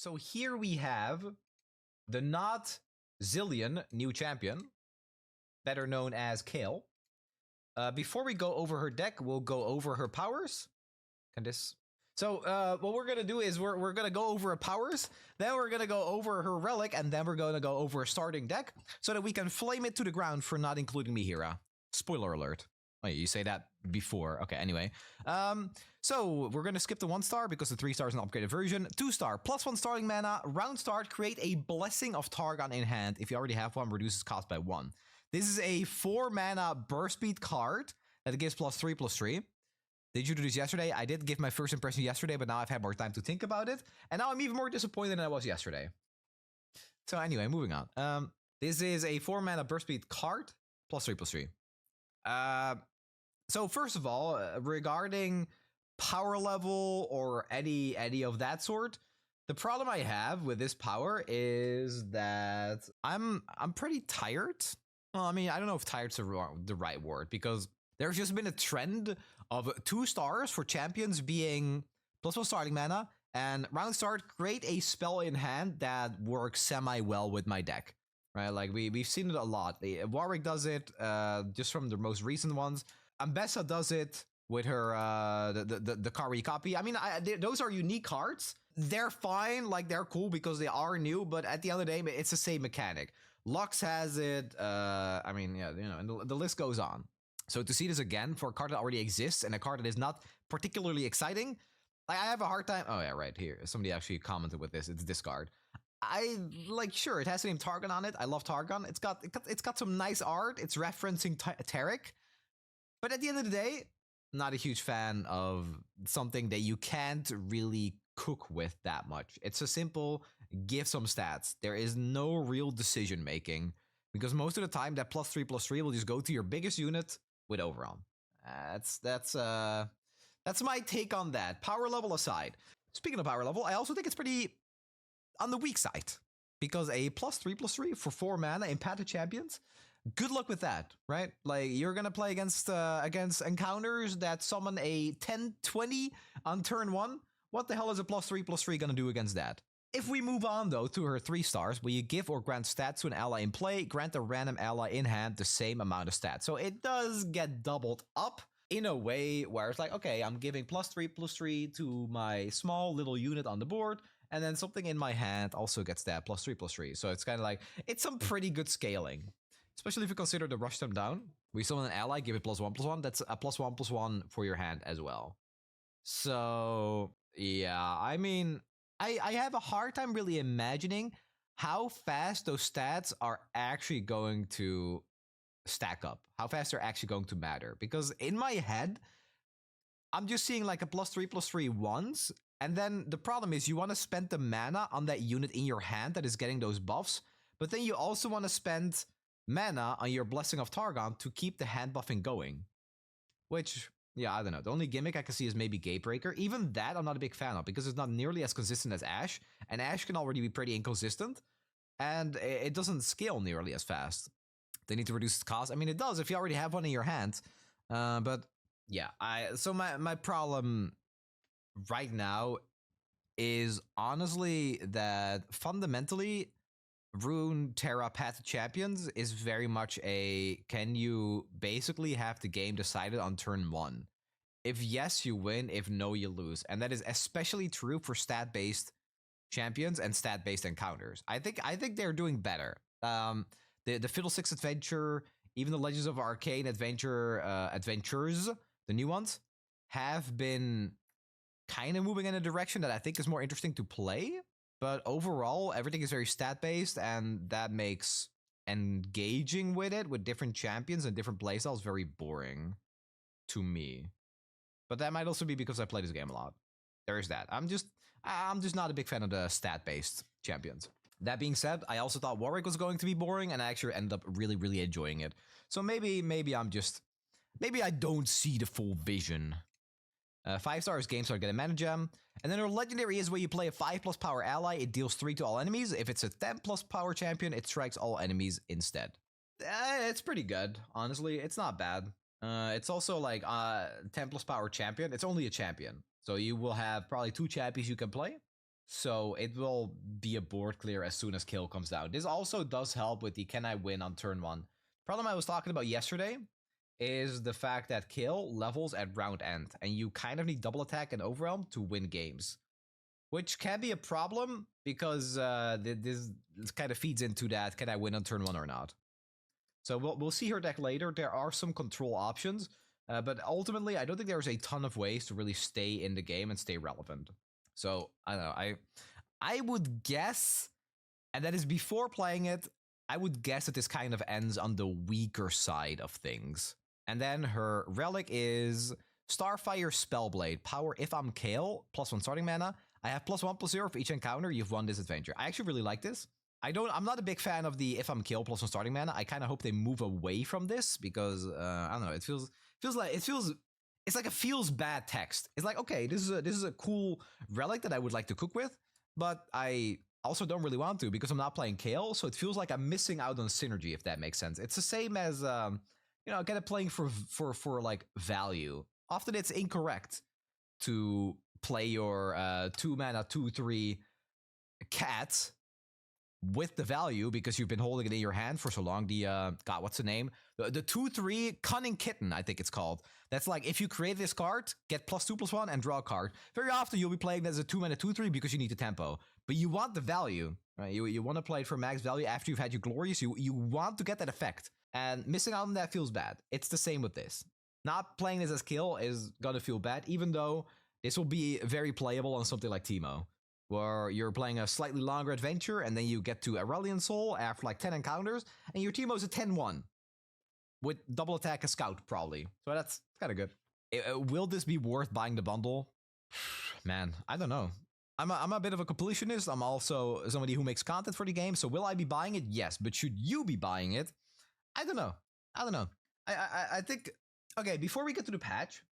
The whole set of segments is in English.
So here we have the not Zillion new champion, better known as Kayle. Before we go over her deck, we'll go over her powers. Can this? So what we're gonna do is we're gonna go over her powers, then we're gonna go over her relic, and then we're gonna go over a starting deck so that we can flame it to the ground for not including Mihira. Spoiler alert. Oh, you say that before. Okay, anyway. So we're going to skip the 1-star because the 3-star is an upgraded version. 2-star, +1 starting mana. Round start, create a Blessing of Targon in hand. If you already have one, reduces cost by 1. This is a 4-mana burst speed card that gives +3/+3. Did you do this yesterday? I did give my first impression yesterday, but now I've had more time to think about it. And now I'm even more disappointed than I was yesterday. So anyway, moving on. This is a 4-mana burst speed card, +3/+3. So first of all, regarding power level or any of that sort, the problem I have with this power is that I'm pretty tired. Well, I mean, I don't know if tired's the right word, because there's just been a trend of 2 stars for champions being +1 starting mana, and round start, create a spell in hand that works semi-well with my deck. Right, like we've seen it a lot. Warwick does it, just from the most recent ones. Ambessa does it with her the Kari copy. I mean, those are unique cards. They're fine, like they're cool because they are new. But at the end of the day, it's the same mechanic. Lux has it. I mean, yeah, you know, and the list goes on. So to see this again for a card that already exists and a card that is not particularly exciting, I have a hard time. Oh yeah, right here. Somebody actually commented with this. It's discard. I like, sure, it has the name Targon on it. I love Targon. It's got some nice art. It's referencing Tarek. But at the end of the day, not a huge fan of something that you can't really cook with that much. It's a simple give some stats. There is no real decision making, because most of the time that +3/+3 will just go to your biggest unit with Overarm. That's my take on that. Power level aside. Speaking of power level, I also think it's pretty on the weak side, because a +3/+3 for 4 mana in Path to Champions, good luck with that, right? Like, you're gonna play against encounters that summon a 10/20 on turn 1. What the hell is a +3/+3 gonna do against that? If we move on though to her 3 stars, where you give or grant stats to an ally in play, grant a random ally in hand the same amount of stats. So it does get doubled up in a way where it's like, okay, I'm giving +3/+3 to my small little unit on the board, and then something in my hand also gets that +3/+3. So it's kind of like, it's some pretty good scaling. Especially if you consider the rush them down. We summon an ally, give it +1/+1. That's a +1/+1 for your hand as well. So yeah, I mean, I have a hard time really imagining how fast those stats are actually going to stack up. How fast they're actually going to matter. Because in my head, I'm just seeing like a +3/+3 once. And then the problem is you want to spend the mana on that unit in your hand that is getting those buffs, but then you also want to spend mana on your Blessing of Targon to keep the hand buffing going. Which, yeah, I don't know. The only gimmick I can see is maybe Gatebreaker. Even that I'm not a big fan of, because it's not nearly as consistent as Ashe, and Ashe can already be pretty inconsistent, and it doesn't scale nearly as fast. They need to reduce its cost. I mean, it does if you already have one in your hand, but yeah, so my problem right now is honestly that fundamentally Runeterra Path to Champions is very much a, can you basically have the game decided on turn 1? If yes, you win. If no, you lose. And that is especially true for stat-based champions and stat-based encounters. I think they're doing better. The Fiddlesticks Adventure, even the Legends of Arcane Adventures, the new ones, have been kind of moving in a direction that I think is more interesting to play. But overall, everything is very stat-based, and that makes engaging with it with different champions and different playstyles very boring to me. But that might also be because I play this game a lot. There is that. I'm just not a big fan of the stat-based champions. That being said, I also thought Warwick was going to be boring, and I actually ended up really, really enjoying it. So maybe I don't see the full vision. 5 stars games are get a mana gem. And then our legendary is where you play a 5+ power ally. It deals 3 to all enemies. If it's a 10+ power champion, it strikes all enemies instead. It's pretty good, honestly. It's not bad. It's also like 10+ power champion. It's only a champion. So you will have probably 2 champions you can play. so it will be a board clear as soon as Kayle comes down. This also does help with the can I win on turn 1. Problem I was talking about yesterday is the fact that Kayle levels at round end, and you kind of need double attack and overwhelm to win games, which can be a problem because this kind of feeds into that can I win on turn 1 or not. So we'll see her deck later. There are some control options, but ultimately I don't think there's a ton of ways to really stay in the game and stay relevant. So I don't know. I would guess, and that is before playing it, I would guess that this kind of ends on the weaker side of things. And then her relic is Starfire Spellblade. Power if I'm Kayle, +1 starting mana. I have +1/+0 for each encounter. You've won this adventure. I actually really like this. I'm not a big fan of the if I'm Kayle +1 starting mana. I kind of hope they move away from this because I don't know. It feels it's like a feels bad text. It's like, okay, this is a cool relic that I would like to cook with, but I also don't really want to because I'm not playing Kayle, so it feels like I'm missing out on synergy, if that makes sense. It's the same as kind of playing for like value. Often it's incorrect to play your 2 mana 2/3 cat with the value because you've been holding it in your hand for so long. The God, what's the name? The 2/3 Cunning Kitten, I think it's called. That's like if you create this card, get +2/+1 and draw a card. Very often you'll be playing that as a 2 mana 2/3 because you need the tempo, but you want the value, right? You want to play it for max value after you've had your glorious. You want to get that effect, and missing out on that feels bad. It's the same with this. Not playing this as Kayle is gonna feel bad, even though this will be very playable on something like Teemo, where you're playing a slightly longer adventure and then you get to Aurelion Soul after like 10 encounters, and your Teemo's a 10-1 with double attack and scout probably. So that's kind of good. Will this be worth buying the bundle? Man, I don't know. I'm a bit of a completionist. I'm also somebody who makes content for the game. So will I be buying it? Yes. But should you be buying it? I don't know. I think, okay, before we get to the patch,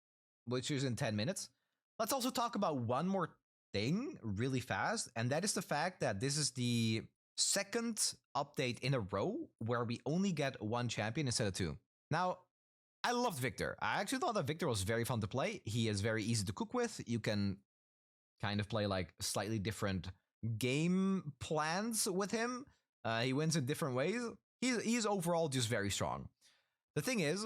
which is in 10 minutes, let's also talk about one more thing really fast, and that is the fact that this is the second update in a row where we only get 1 champion instead of 2. Now, I loved Victor. I actually thought that Victor was very fun to play. He is very easy to cook with. You can kind of play like slightly different game plans with him. He wins in different ways. He's overall just very strong. The thing is,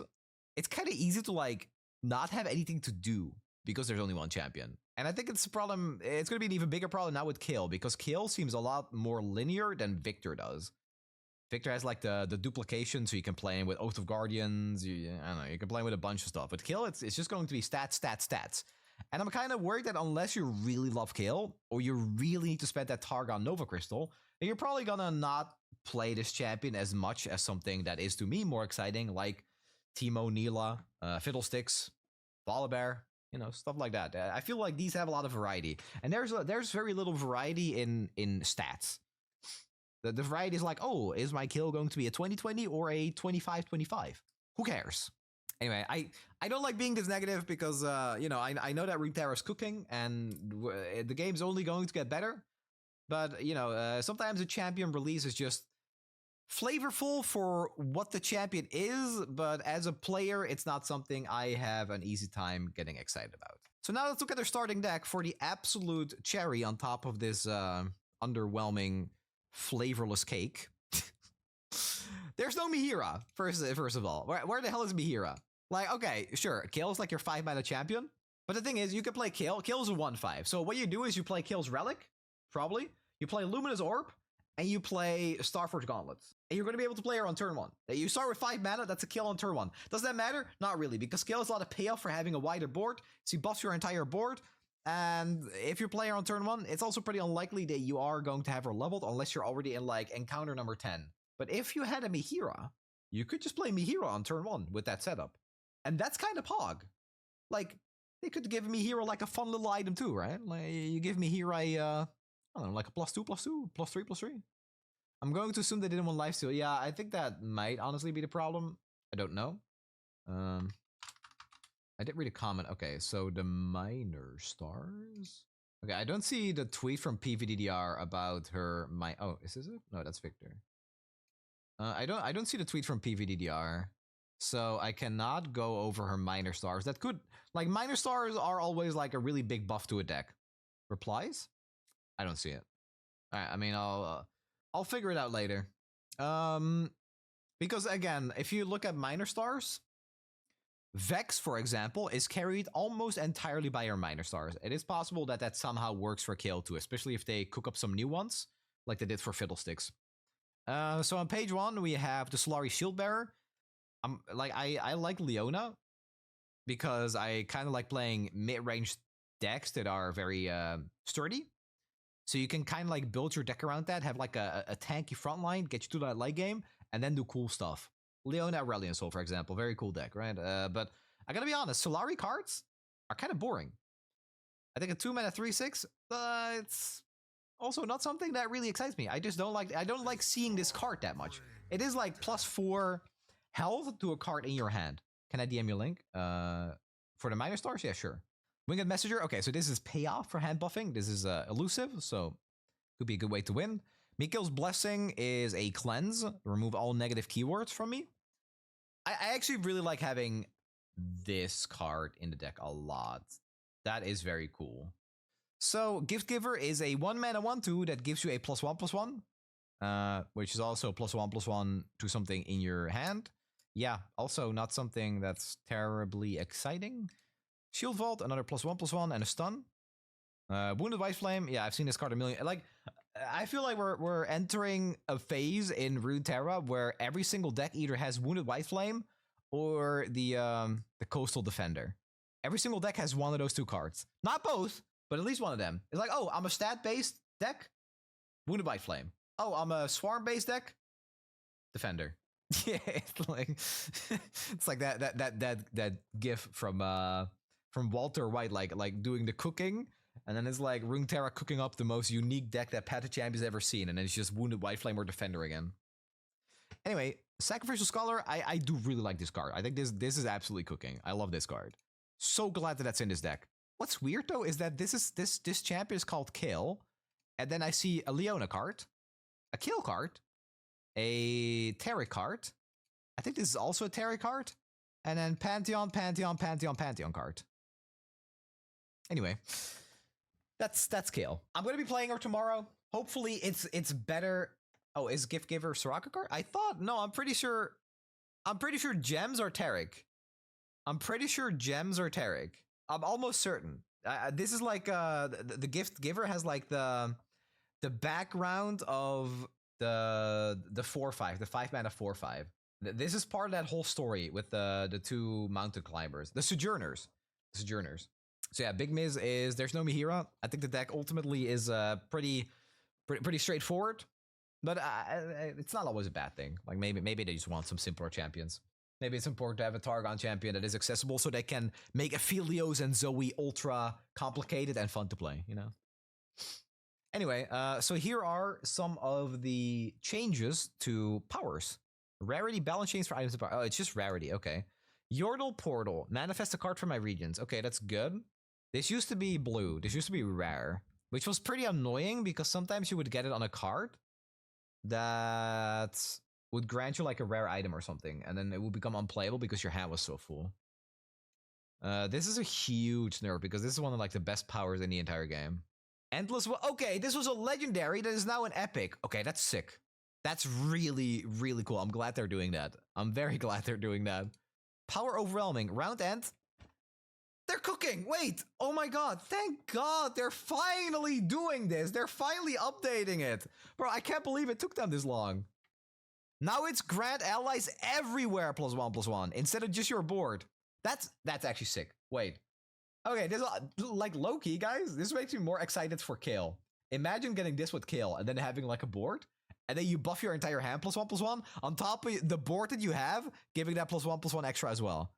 it's kind of easy to like not have anything to do because there's only 1 champion. And I think it's a problem. It's going to be an even bigger problem now with Kayle, because Kayle seems a lot more linear than Victor does. Victor has like the duplication, so you can play him with Oath of Guardians. I don't know, you can play him with a bunch of stuff. But Kayle, it's just going to be stats. And I'm kind of worried that unless you really love Kayle, or you really need to spend that Targon Nova Crystal, then you're probably going to not play this champion as much as something that is, to me, more exciting, like Teemo, Neela, Fiddlesticks, Volibear, stuff like that. I feel like these have a lot of variety, and there's very little variety in stats. The variety is like, oh, is my Kayle going to be a 20/20 or a 25/25? Who cares? Anyway, I don't like being this negative because I know that Runeterra is cooking and the game's only going to get better. But sometimes a champion release is just flavorful for what the champion is, but as a player, it's not something I have an easy time getting excited about. So now let's look at their starting deck for the absolute cherry on top of this underwhelming, flavorless cake. There's no Mihira, first of all. Where the hell is Mihira? Like, okay, sure, Kayle's like your 5 mana champion, but the thing is, you can play Kayle. Kayle's a 1/5. So what you do is you play Kayle's Relic, probably. You play Luminous Orb, and you play Starforge Gauntlets. And you're going to be able to play her on turn 1. You start with 5 mana, that's a kill on turn 1. Does that matter? Not really, because Kayle has a lot of payoff for having a wider board, so you buff your entire board, and if you play her on turn 1, it's also pretty unlikely that you are going to have her leveled unless you're already in, like, encounter number 10. But if you had a Mihira, you could just play Mihira on turn 1 with that setup. And that's kind of pog. Like, they could give Mihira, like, a fun little item too, right? Like, you give Mihira a, I don't know, like a +2/+2, +3/+3. I'm going to assume they didn't want lifesteal. Yeah, I think that might honestly be the problem. I don't know. I did read a comment. Okay, so the minor stars. Okay, I don't see the tweet from PVDDR about her. Oh, is this it? No, that's Victor. I don't see the tweet from PVDDR, so I cannot go over her minor stars. That could, like, minor stars are always like a really big buff to a deck. Replies? I don't see it. All right, I mean, I'll figure it out later. Because again, if you look at minor stars, Vex, for example, is carried almost entirely by your minor stars. It is possible that that somehow works for Kayle too, especially if they cook up some new ones, like they did for Fiddlesticks. So on page 1, we have the Solari Shield Bearer. I like Leona because I kind of like playing mid-range decks that are very sturdy. So you can kind of like build your deck around that, have like a tanky front line, get you to that late game, and then do cool stuff. Leona Aurelion Soul, for example, very cool deck, right? But I gotta be honest, Solari cards are kind of boring. I think a 2-mana 3/6, it's also not something that really excites me. I just don't like seeing this card that much. It is like +4 health to a card in your hand. Can I DM you a link? For the minor stars? Yeah, sure. Winged Messenger. Okay, so this is payoff for hand buffing. This is elusive, so could be a good way to win. Mikhail's Blessing is a cleanse. Remove all negative keywords from me. I actually really like having this card in the deck a lot. That is very cool. So Gift Giver is a 1-mana 1/2 that gives you a +1/+1, which is also +1/+1 to something in your hand. Yeah, also not something that's terribly exciting. Shield Vault, another +1/+1 and a stun. Wounded White Flame, yeah, I've seen this card a million. Like, I feel like we're entering a phase in Runeterra where every single deck either has Wounded White Flame or the Coastal Defender. Every single deck has one of those two cards. Not both, but at least one of them. It's like, oh, I'm a stat-based deck, Wounded White Flame. Oh, I'm a swarm-based deck, Defender. Yeah, it's like that gif from Walter White, like doing the cooking, and then it's like Runeterra cooking up the most unique deck that Path to Champion's ever seen, and then it's just Wounded White Flame or Defender again. Anyway, Sacrificial Scholar, I do really like this card. I think this is absolutely cooking. I love this card. So glad that that's in this deck. What's weird though is that this champion is called Kayle, and then I see a Leona card, a Kayle card, a Terry card. I think this is also a Terry card, and then Pantheon card. Anyway, that's Kayle. I'm gonna be playing her tomorrow. Hopefully, it's better. Oh, is Gift Giver Soraka card? I thought no. I'm pretty sure gems are Tarek. I'm pretty sure gems are Tarek. I'm almost certain. This is like the Gift Giver has like the background of the 4/5, the 5-mana 4/5. This is part of that whole story with the two mountain climbers, the Sojourners. So yeah, Big Miz is there's no Mihira. I think the deck ultimately is pretty straightforward, but it's not always a bad thing. Like maybe they just want some simpler champions. Maybe it's important to have a Targon champion that is accessible so they can make Aphelios and Zoe ultra complicated and fun to play, you know? Anyway, so here are some of the changes to powers. Rarity balance change for items. Oh, it's just rarity. Okay. Yordle Portal. Manifest a card from my regions. Okay, that's good. This used to be blue. This used to be rare, which was pretty annoying because sometimes you would get it on a card that would grant you like a rare item or something, and then it would become unplayable because your hand was so full. This is a huge nerf because this is one of like the best powers in the entire game. Endless. Okay, this was a legendary that is now an epic. Okay, that's sick. That's really, really cool. I'm glad they're doing that. I'm very glad they're doing that. Power Overwhelming. Round end. They're cooking. Wait. Oh my god. Thank god. They're finally doing this. They're finally updating it. Bro, I can't believe it took them this long. Now it's grant allies everywhere +1/+1 instead of just your board. That's actually sick. Wait. Okay, this is like low-key, guys. This makes me more excited for Kayle. Imagine getting this with Kayle and then having like a board, and then you buff your entire hand +1/+1 on top of the board that you have, giving that +1/+1 extra as well.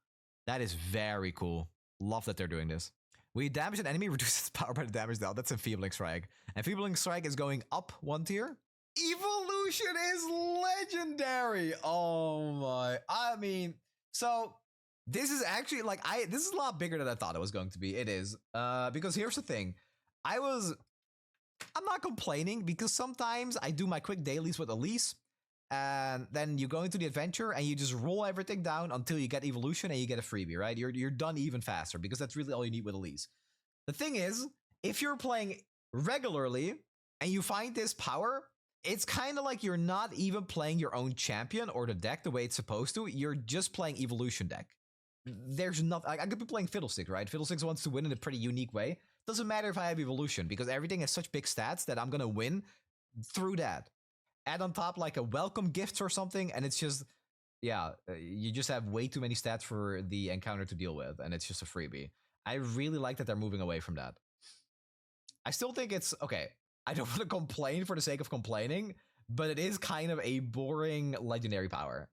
That is very cool. Love that they're doing this. We damage an enemy, reduces power by the damage dealt. That's Enfeebling Strike. Enfeebling Strike is going up 1 tier. Evolution is legendary. Oh my. I mean, so this is actually like this is a lot bigger than I thought it was going to be. It is. Because here's the thing. I'm not complaining because sometimes I do my quick dailies with Elise, and then you go into the adventure and you just roll everything down until you get evolution and you get a freebie, right? You're done even faster because that's really all you need with Elise. The thing is, if you're playing regularly, and you find this power, it's kind of like you're not even playing your own champion or the deck the way it's supposed to. You're just playing evolution deck. There's nothing. I could be playing Fiddlesticks, right? Fiddlesticks wants to win in a pretty unique way. Doesn't matter if I have evolution because everything has such big stats that I'm gonna win through that. Add on top like a welcome gifts or something, and it's just, yeah, you just have way too many stats for the encounter to deal with, and it's just a freebie. I really like that they're moving away from that. I still think it's okay. I don't want to complain for the sake of complaining, but it is kind of a boring legendary power.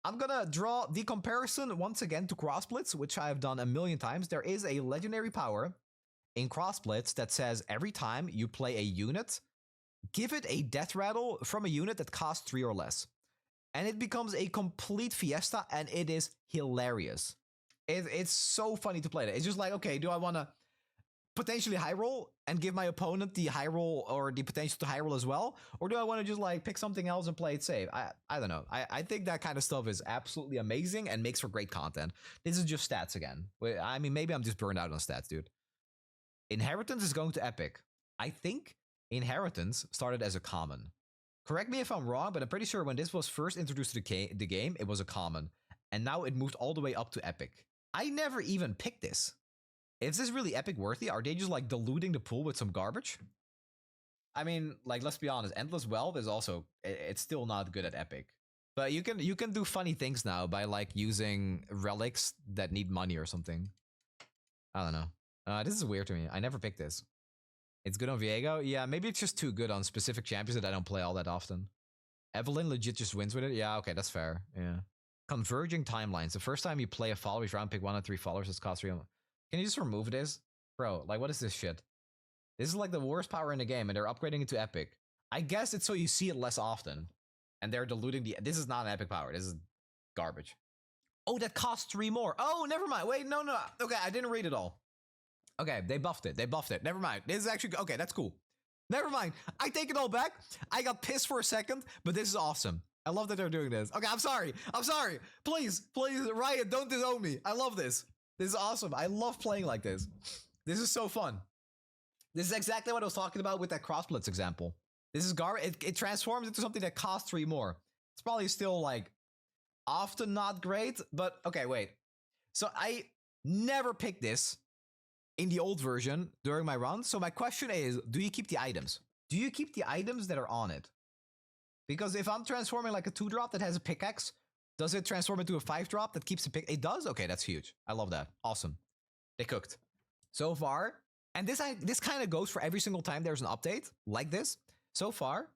I'm gonna draw the comparison once again to Crossblitz, which I've done a million times. There is a legendary power in Crossblitz that says every time you play a unit, give it a death rattle from a unit that costs 3 or less. And it becomes a complete fiesta, and it is hilarious. It's so funny to play that. It's just like, okay, do I want to potentially high roll and give my opponent the high roll or the potential to high roll as well? Or do I want to just like pick something else and play it safe? I don't know. I think that kind of stuff is absolutely amazing and makes for great content. This is just stats again. I mean, maybe I'm just burned out on stats, dude. Inheritance is going to Epic. I think Inheritance started as a common. Correct me if I'm wrong, but I'm pretty sure when this was first introduced to the game, it was a common. And now it moved all the way up to Epic. I never even picked this. Is this really Epic worthy? Are they just like diluting the pool with some garbage? I mean, like, let's be honest, Endless Wealth is also, it's still not good at Epic. But you can do funny things now by like using relics that need money or something. I don't know. This is weird to me. I never picked this. It's good on Viego? Yeah, maybe it's just too good on specific champions that I don't play all that often. Evelyn legit just wins with it? Yeah, okay, that's fair. Yeah. Converging timelines. The first time you play a follower, each round pick 1 of 3 followers, it's cost 3. Can you just remove this? Bro, like, what is this shit? This is like the worst power in the game, and they're upgrading it to Epic. I guess it's so you see it less often. And they're diluting the... This is not an Epic power. This is garbage. Oh, that costs 3 more. Oh, never mind. Wait, no. Okay, I didn't read it all. Okay, they buffed it. Never mind. This is actually... Okay, that's cool. Never mind. I take it all back. I got pissed for a second, but this is awesome. I love that they're doing this. Okay, I'm sorry. Please, Riot, don't disown me. I love this. This is awesome. I love playing like this. This is so fun. This is exactly what I was talking about with that Crossblitz example. This is garbage. It transforms into something that costs 3 more. It's probably still, like, often not great, but okay, wait. So I never picked this in the old version during my run. So my question is, do you keep the items? Do you keep the items that are on it? Because if I'm transforming like a 2-drop that has a pickaxe, does it transform into a 5-drop that keeps the pick? It does? Okay, that's huge. I love that. Awesome. They cooked. So far, and this kind of goes for every single time there's an update like this. So far,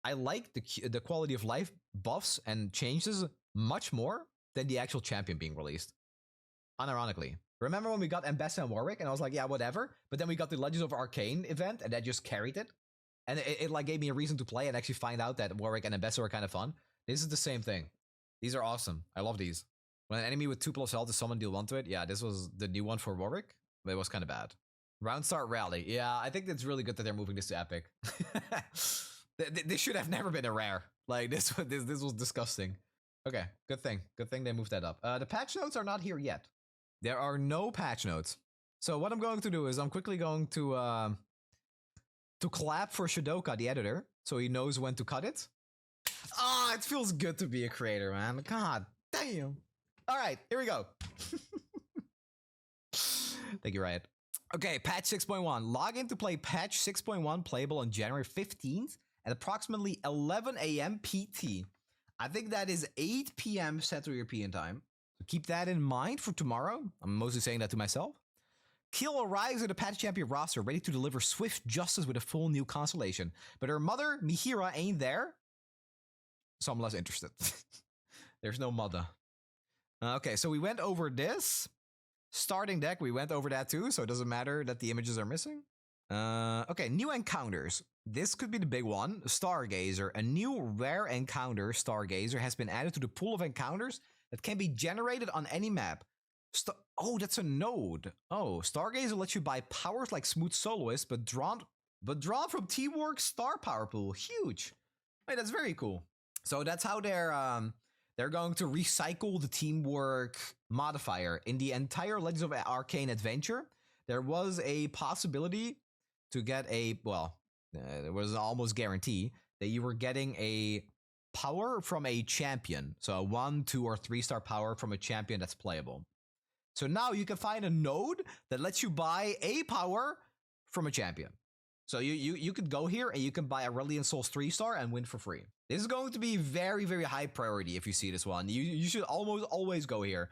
I like the quality of life buffs and changes much more than the actual champion being released. Unironically. Remember when we got Ambessa and Warwick, and I was like, yeah, whatever. But then we got the Legends of Arcane event, and that just carried it. And it like gave me a reason to play and actually find out that Warwick and Ambessa were kind of fun. This is the same thing. These are awesome. I love these. When an enemy with 2+ health is summoned, deal 1 to it. Yeah, this was the new one for Warwick, but it was kind of bad. Round start rally. Yeah, I think it's really good that they're moving this to Epic. This should have never been a rare. Like, this was disgusting. Okay, good thing. Good thing they moved that up. The patch notes are not here yet. There are no patch notes. So what I'm going to do is I'm quickly going to clap for Shadoka, the editor, so he knows when to cut it. Ah, it feels good to be a creator, man. God damn. All right, here we go. Thank you, Riot. Okay, patch 6.1. Log in to play patch 6.1 playable on January 15th at approximately 11 a.m. PT. I think that is 8 p.m. Central European time. So keep that in mind for tomorrow. I'm mostly saying that to myself. Kayle arrives with a patch champion roster ready to deliver swift justice with a full new constellation. But her mother, Mihira, ain't there. So I'm less interested. There's no mother. Okay, so we went over this. Starting deck, we went over that too, so it doesn't matter that the images are missing. Okay, new encounters. This could be the big one. Stargazer. A new rare encounter, Stargazer, has been added to the pool of encounters that can be generated on any map. Oh, that's a node. Oh, Stargazer lets you buy powers like Smooth Soloist, but drawn from Teamwork's star power pool. Huge. Wait, that's very cool. So that's how they're going to recycle the teamwork modifier. In the entire Legends of Arcane adventure, there was a possibility to get a, well, It was an almost guarantee that you were getting a power from a champion. So a 1, 2, or 3-star power from a champion that's playable. So now you can find a node that lets you buy a power from a champion. So you could go here and you can buy a Relic Souls 3-star and win for free. This is going to be very, very high priority if you see this one. You should almost always go here.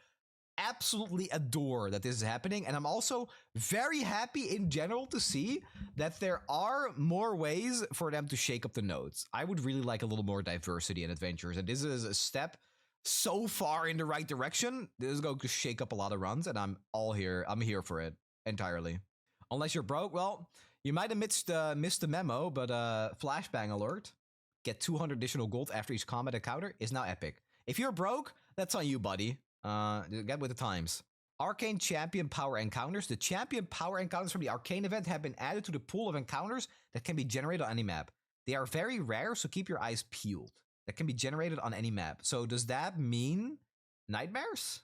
Absolutely adore that this is happening, and I'm also very happy in general to see that there are more ways for them to shake up the nodes. I would really like a little more diversity in adventures, and this is a step so far in the right direction. This is going to shake up a lot of runs, and I'm all here. I'm here for it entirely. Unless you're broke, well, you might have missed the memo, but flashbang alert. Get 200 additional gold after each combat encounter is now epic. If you're broke, that's on you, buddy. Get with the times. Arcane champion power encounters. The champion power encounters from the Arcane event have been added to the pool of encounters that can be generated on any map. They are very rare, so keep your eyes peeled. That can be generated on any map. So does that mean nightmares?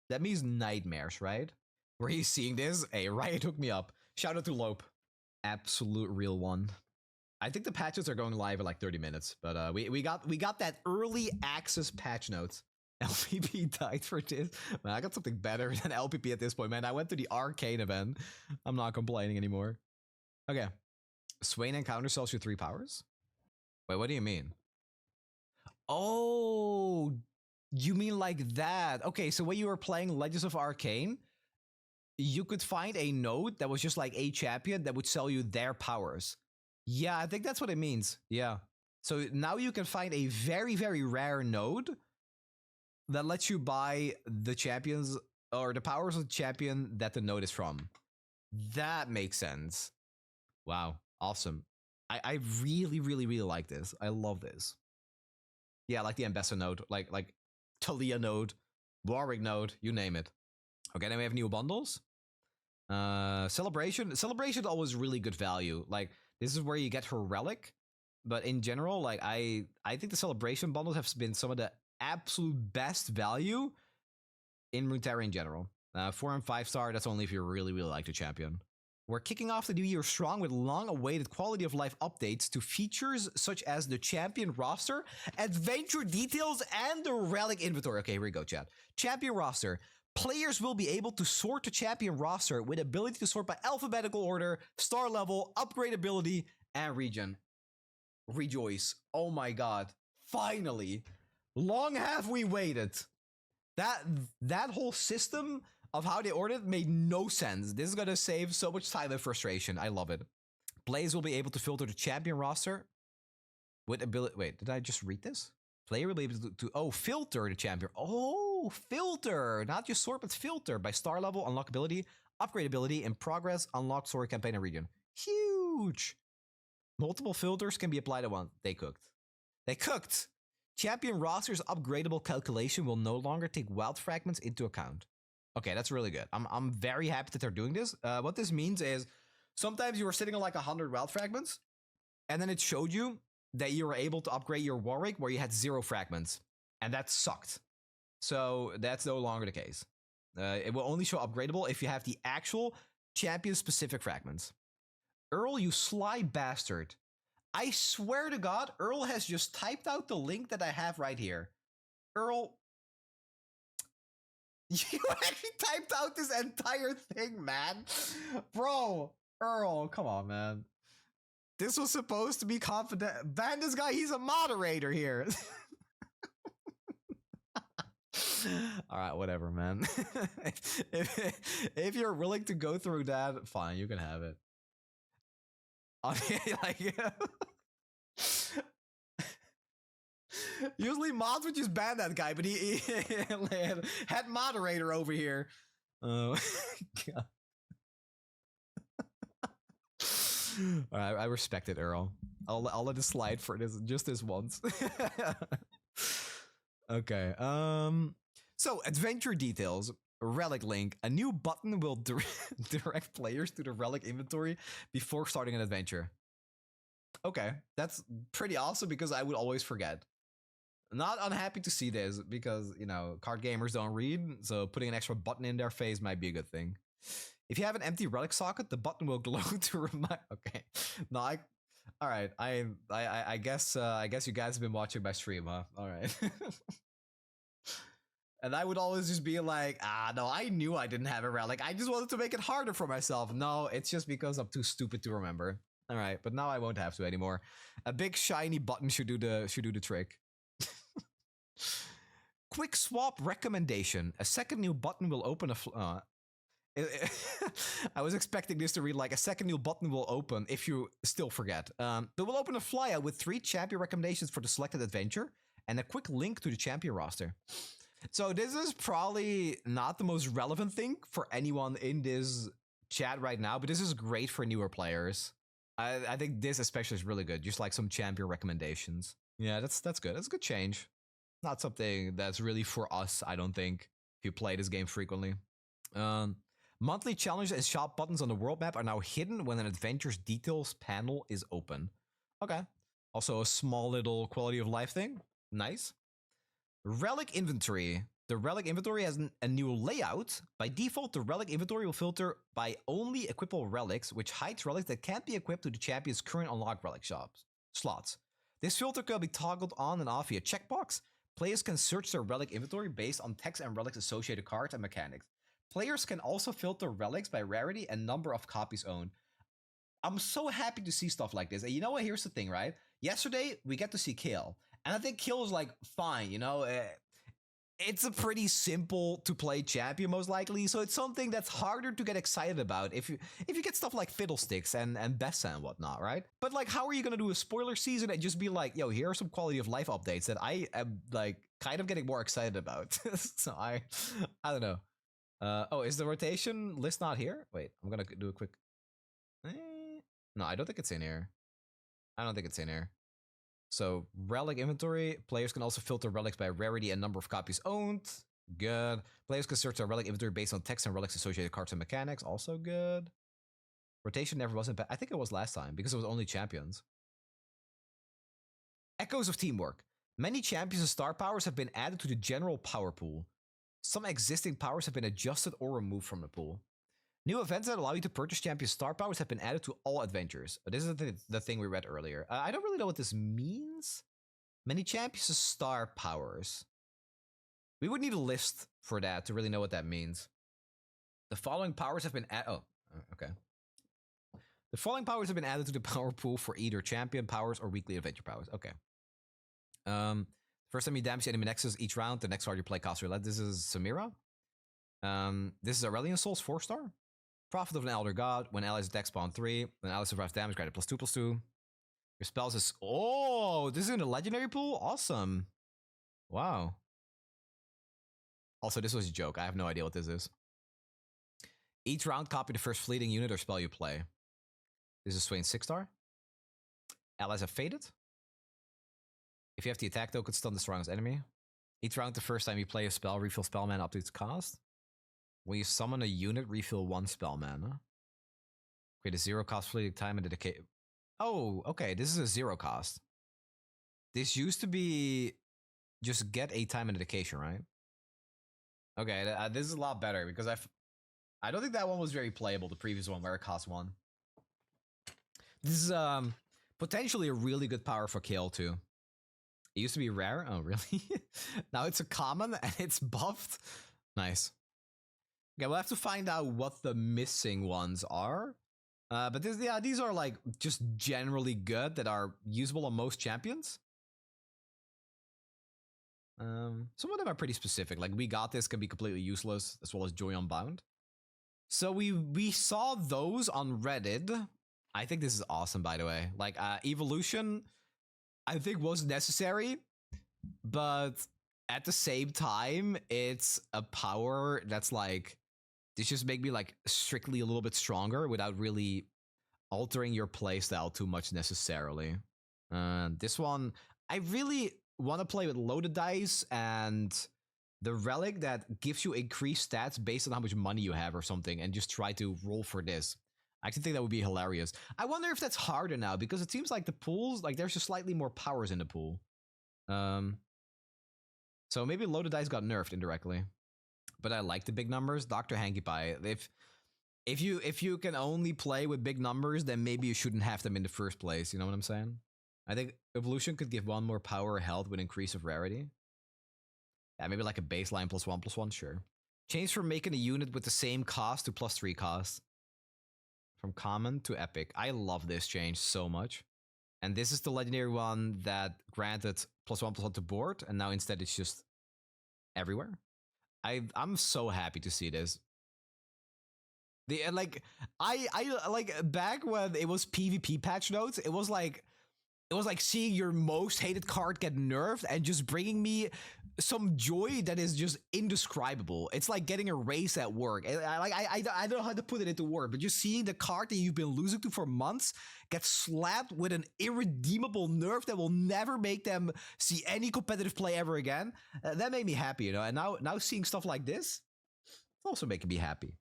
That means nightmares, right? Were you seeing this? Hey, Riot hooked me up. Shout out to Lope. Absolute real one. I think the patches are going live in like 30 minutes, but we got that early access patch notes. LPP died for this. Man, I got something better than LPP at this point, man. I went to the Arcane event. I'm not complaining anymore. Okay. Swain encounter sells you 3 powers? Wait, what do you mean? Oh, you mean like that. Okay, so when you were playing Legends of Arcane, you could find a node that was just like a champion that would sell you their powers. Yeah, I think that's what it means. Yeah. So now you can find a very, very rare node that lets you buy the champions or the powers of the champion that the node is from. That makes sense. Wow. Awesome. I really, really, really like this. I love this. Yeah, like the Ambessa node, like Talia node, Warwick node, you name it. Okay, then we have new bundles. Celebration. Celebration is always really good value. Like, this is where you get her relic. But in general, like I think the celebration bundles have been some of the absolute best value in Runeterra in general. 4 and 5-star, that's only if you really, really like the champion. We're kicking off the new year strong with long-awaited quality of life updates to features such as the champion roster, adventure details, and the relic inventory. Okay, here we go, chat. Champion roster. Players will be able to sort the champion roster with ability to sort by alphabetical order, star level, upgrade ability, and region. Rejoice. Oh my god. Finally. Long have we waited. That whole system of how they ordered made no sense. This is gonna save so much time and frustration. I love it. Players will be able to filter the champion roster with ability. Wait, did I just read this? Player will be able to filter the champion. Oh, filter. Not just sort, but filter by star level, unlock ability, upgrade ability, in progress, unlock story campaign and region. Huge. Multiple filters can be applied at once. They cooked. They cooked. Champion roster's upgradable calculation will no longer take wild fragments into account. Okay, that's really good. I'm very happy that they're doing this. What this means is sometimes you were sitting on like 100 wild fragments, and then it showed you that you were able to upgrade your Warwick where you had 0 fragments, and that sucked. So that's no longer the case. It will only show upgradable if you have the actual champion-specific fragments. Earl, you sly bastard. I swear to God, Earl has just typed out the link that I have right here. Earl, you actually typed out this entire thing, man. Bro, Earl, come on, man. This was supposed to be confident. Ban this guy, he's a moderator here. All right, whatever, man. if you're willing to go through that, fine, you can have it. Like, usually mods would just ban that guy, but he had moderator over here. Oh god. All right, I respect it, Earl. I'll let it slide for this just this once. Okay. So adventure details. Relic link. A new button will direct players to the relic inventory before starting an adventure. Okay, that's pretty awesome because I would always forget. Not unhappy to see this because, you know, card gamers don't read, so putting an extra button in their face might be a good thing. If you have an empty relic socket, the button will glow to remind. Okay, no, All right, I guess you guys have been watching my stream, huh? All right. And I would always just be like, no, I knew I didn't have a relic. I just wanted to make it harder for myself. No, it's just because I'm too stupid to remember. All right, but now I won't have to anymore. A big shiny button should do the trick. Quick swap recommendation. A second new button will open a. I was expecting this to read like a second new button will open if you still forget. It will open a flyout with 3 champion recommendations for the selected adventure and a quick link to the champion roster. So this is probably not the most relevant thing for anyone in this chat right now, but this is great for newer players. I think this especially is really good. Just like some champion recommendations. Yeah, that's good. That's a good change. Not something that's really for us, I don't think, if you play this game frequently. Monthly challenges and shop buttons on the world map are now hidden when an adventure's details panel is open. Okay. Also a small little quality of life thing. Nice. Relic inventory. The relic inventory has a new layout. By default, the relic inventory will filter by only equipable relics, which hides relics that can't be equipped to the champion's current unlocked relic slots. This filter can be toggled on and off via checkbox. Players can search their relic inventory based on text and relics associated cards and mechanics. Players can also filter relics by rarity and number of copies owned. I'm so happy to see stuff like this. And you know what? Here's the thing, right? Yesterday, we get to see Kayle. And I think Kayle is like, fine, you know? It's a pretty simple to play champion, most likely. So it's something that's harder to get excited about if you get stuff like Fiddlesticks and Bessa and whatnot, right? But like, how are you going to do a spoiler season and just be like, yo, here are some quality of life updates that I am like kind of getting more excited about? So I don't know. Oh, is the rotation list not here? Wait, I'm gonna do a quick. No, I don't think it's in here. I don't think it's in here. So relic inventory. Players can also filter relics by rarity and number of copies owned. Good. Players can search their relic inventory based on text and relics associated cards and mechanics. Also good. Rotation never wasn't bad. I think it was last time because it was only champions. Echoes of teamwork. Many champions and star powers have been added to the general power pool. Some existing powers have been adjusted or removed from the pool. New events that allow you to purchase champion star powers have been added to all adventures. This is the thing we read earlier. I don't really know what this means. Many champions and star powers. We would need a list for that to really know what that means. The following powers have been added. Oh, okay. The following powers have been added to the power pool for either champion powers or weekly adventure powers. Okay. First time you damage the enemy nexus each round, the next card you play costs roulette. This is Samira. This is Aurelion Souls 4-star. Prophet of an Elder God. When allies attack spawn 3. When allies survive damage, granted +2/+2. Your spells is... Oh, this is in the legendary pool? Awesome. Wow. Also, this was a joke. I have no idea what this is. Each round, copy the first fleeting unit or spell you play. This is Swain 6-star. Allies have faded. If you have the attack token, stun the strongest enemy. Each round, the first time you play a spell, refill spell mana up to its cost. When you summon a unit, refill 1 spell mana. Create a 0 cost fleeting time and dedicate. Oh, okay. This is a 0 cost. This used to be just get a time and dedication, right? Okay, this is a lot better because I don't think that one was very playable. The previous one where it cost 1. This is potentially a really good power for Kayle too. It used to be rare. Oh, really? Now it's a common and it's buffed. Nice. Okay, we'll have to find out what the missing ones are. But these are like just generally good that are usable on most champions. Some of them are pretty specific. Like We Got This can be completely useless, as well as Joy Unbound. So we saw those on Reddit. I think this is awesome, by the way. Like Evolution, I think was necessary, but at the same time, it's a power that's like, this just make me like strictly a little bit stronger without really altering your playstyle too much necessarily. This one, I really want to play with loaded dice and the relic that gives you increased stats based on how much money you have or something, and just try to roll for this. I actually think that would be hilarious. I wonder if that's harder now, because it seems like the pools, like there's just slightly more powers in the pool. So maybe loaded dice got nerfed indirectly. But I like the big numbers. Dr. Hanky Pie, if you can only play with big numbers, then maybe you shouldn't have them in the first place. You know what I'm saying? I think evolution could give one more power or health with increase of rarity. Yeah, maybe like a baseline +1/+1, sure. Change from making a unit with the same cost to +3 cost. From common to epic. I love this change so much. And this is the legendary one that granted +1/+1 to board, and now instead it's just everywhere. I'm so happy to see this. The like I like back when it was PvP patch notes, it was like seeing your most hated card get nerfed and just bringing me some joy that is just indescribable. It's like getting a raise at work. I don't know how to put it into word, but just seeing the card that you've been losing to for months get slapped with an irredeemable nerf that will never make them see any competitive play ever again, that made me happy, you know. And now seeing stuff like this, it's also making me happy.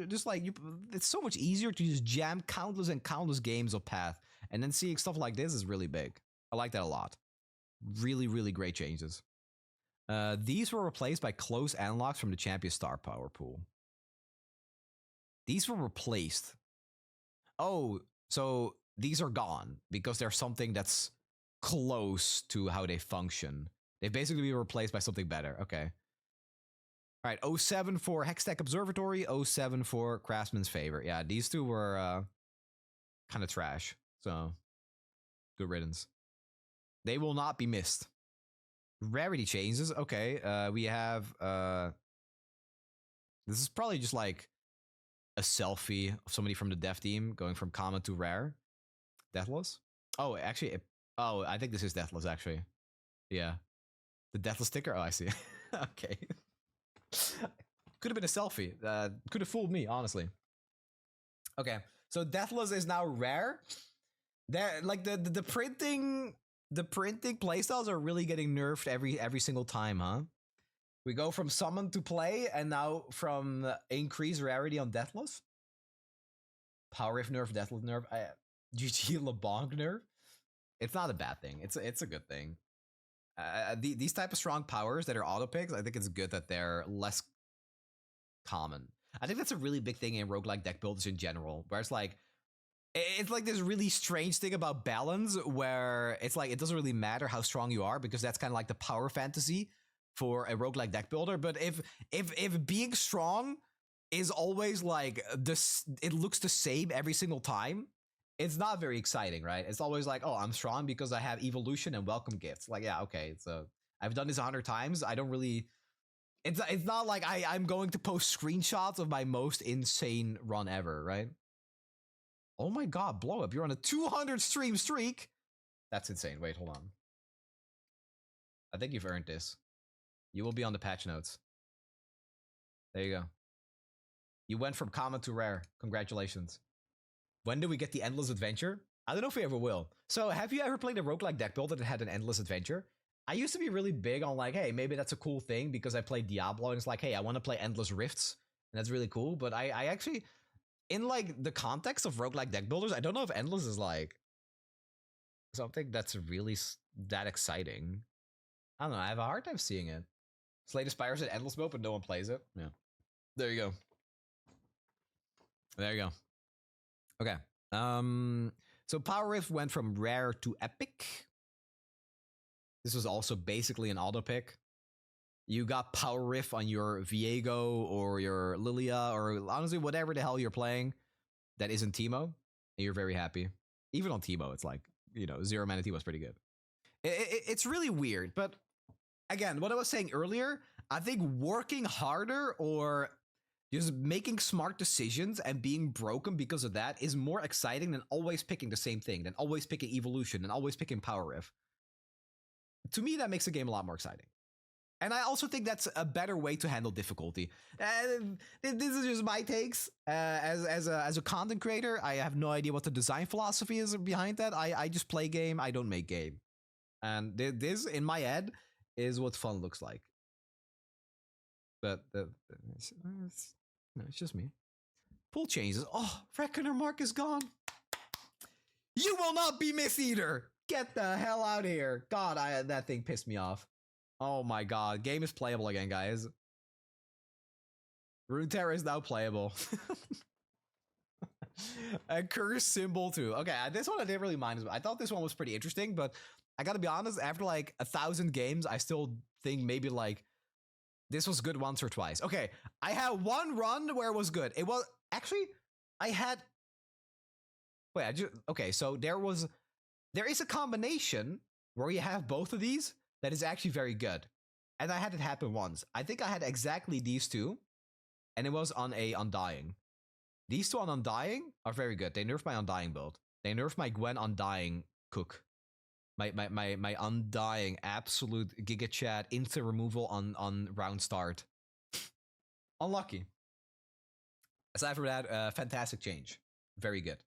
Just like it's so much easier to just jam countless and countless games of Path, and then seeing stuff like this is really big. I like that a lot. Really, really great changes. These were replaced by close analogs from the champion star power pool. These were replaced. Oh, so these are gone because there's something that's close to how they function. They've basically been replaced by something better. Okay. All right, 07 for Hextech Observatory, 07 for Craftsman's Favor. Yeah, these two were kind of trash. So, good riddance. They will not be missed. Rarity changes. Okay, we have this is probably just like a selfie of somebody from the dev team going from common to rare. Deathless. Oh, actually, oh, I think this is Deathless actually. Yeah, the Deathless sticker. Oh, I see. Okay, could have been a selfie. Could have fooled me, honestly. Okay, so Deathless is now rare. There, like the printing playstyles are really getting nerfed every single time, huh? We go from summon to play, and now from increased rarity on Deathless. Power Rift nerf, Deathless nerf, GG LeBlanc nerf. It's not a bad thing. It's a good thing. These type of strong powers that are auto picks, I think it's good that they're less common. I think that's a really big thing in roguelike deck builders in general, where it's like this really strange thing about balance where it's like it doesn't really matter how strong you are because that's kind of like the power fantasy for a roguelike deck builder. But if being strong is always like this, it looks the same every single time, it's not very exciting, right? It's always like, oh, I'm strong because I have evolution and welcome gifts. Like, yeah, okay, so I've done this 100 times. I don't really. It's not like I'm going to post screenshots of my most insane run ever, right? Oh my god, blow up! You're on a 200 stream streak. That's insane. Wait, hold on. I think you've earned this. You will be on the patch notes. There you go. You went from common to rare. Congratulations. When do we get the endless adventure? I don't know if we ever will. So, have you ever played a roguelike deck builder that had an endless adventure? I used to be really big on like, hey, maybe that's a cool thing because I played Diablo and it's like, hey, I want to play endless rifts and that's really cool. But I actually, in like the context of roguelike deck builders, I don't know if endless is like something that's really that exciting. I don't know. I have a hard time seeing it. Slate aspires at endless mode, but no one plays it. Yeah. There you go. There you go. Okay. So Power Rift went from rare to epic. This was also basically an auto pick. You got Power Rift on your Viego or your Lilia or honestly whatever the hell you're playing that isn't Teemo, and you're very happy. Even on Teemo, it's like, you know, 0 mana Teemo is pretty good. It's really weird, but again, what I was saying earlier, I think working harder or just making smart decisions and being broken because of that is more exciting than always picking the same thing, than always picking Evolution, and always picking Power Rift. To me, that makes the game a lot more exciting. And I also think that's a better way to handle difficulty. This is just my takes. As a content creator, I have no idea what the design philosophy is behind that. I just play game, I don't make game. And this, in my head, is what fun looks like. But it's just me. Pool changes. Oh, Reckoner Mark is gone. You will not be Miss Eater. Get the hell out of here. God, that thing pissed me off. Oh my god. Game is playable again, guys. Runeterra is now playable. A curse symbol too. Okay, this one I didn't really mind. I thought this one was pretty interesting, but I gotta be honest, after like 1,000 games, I still think maybe like this was good once or twice. Okay, I had one run where it was good. It was actually, I had, wait, okay, so there is a combination where you have both of these that is actually very good. And I had it happen once. I think I had exactly these two, and it was on a Undying. These two on Undying are very good. They nerfed my Undying build. They nerfed my Gwen Undying cook. My Undying absolute Giga Chat instant removal on round start. Unlucky. Aside from that, fantastic change. Very good.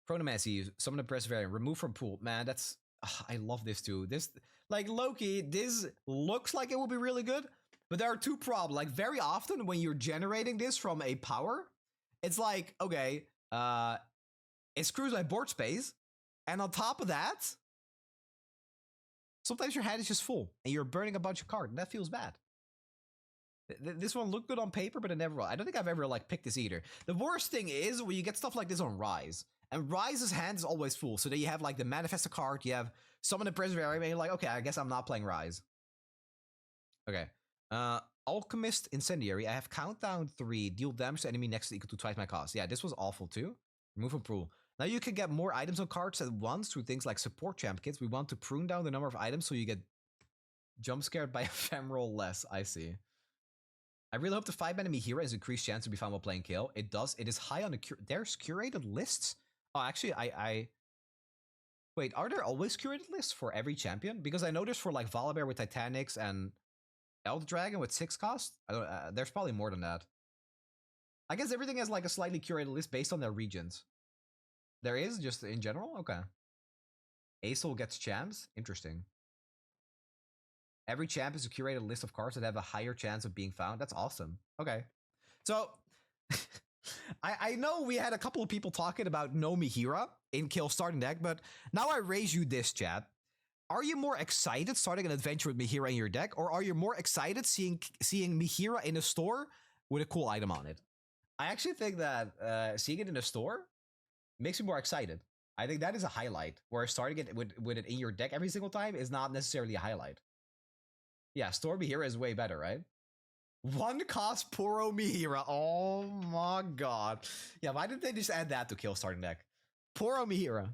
Chronomancy, summon a Perseverance, remove from pool. Man, that's... I love this too. This, like, Loki, this looks like it will be really good, but there are two problems. Like, very often when you're generating this from a power, it's like, okay, it screws my board space, and on top of that, sometimes your hand is just full, and you're burning a bunch of cards, and that feels bad. This one looked good on paper, but it never will. I don't think I've ever, like, picked this either. The worst thing is when you get stuff like this on Rise, and Rise's hand is always full, so then you have, like, the Manifest a card, you have Summon a Perseverance, and you're like, okay, I guess I'm not playing Rise. Okay. Alchemist Incendiary, I have Countdown 3, deal damage to enemy next to equal to twice my cost. Yeah, this was awful too. Remove from pool. Now you can get more items on cards at once through things like support champ kits. We want to prune down the number of items so you get jump scared by ephemeral less. I see. I really hope the 5-mana Mihira has increased chance to be found while playing Kayle. It does. It is high on the there's curated lists. Oh, actually, wait, are there always curated lists for every champion? Because I noticed for like Volibear with Titanics and Elder Dragon with 6 cost, I don't, there's probably more than that. I guess everything has like a slightly curated list based on their regions. There is, just in general? Okay. Aesol gets champs? Interesting. Every champ is a curated list of cards that have a higher chance of being found. That's awesome. Okay. So, I know we had a couple of people talking about no Mihira in Kayle starting deck, but now I raise you this, chat. Are you more excited starting an adventure with Mihira in your deck, or are you more excited seeing Mihira in a store with a cool item on it? I actually think that seeing it in a store makes me more excited. I think that is a highlight, where starting it with it in your deck every single time is not necessarily a highlight. Yeah, store Mihira is way better, right? 1 cost Puro Mihira. Oh my god. Yeah, why didn't they just add that to Kayle starting deck? Puro Mihira.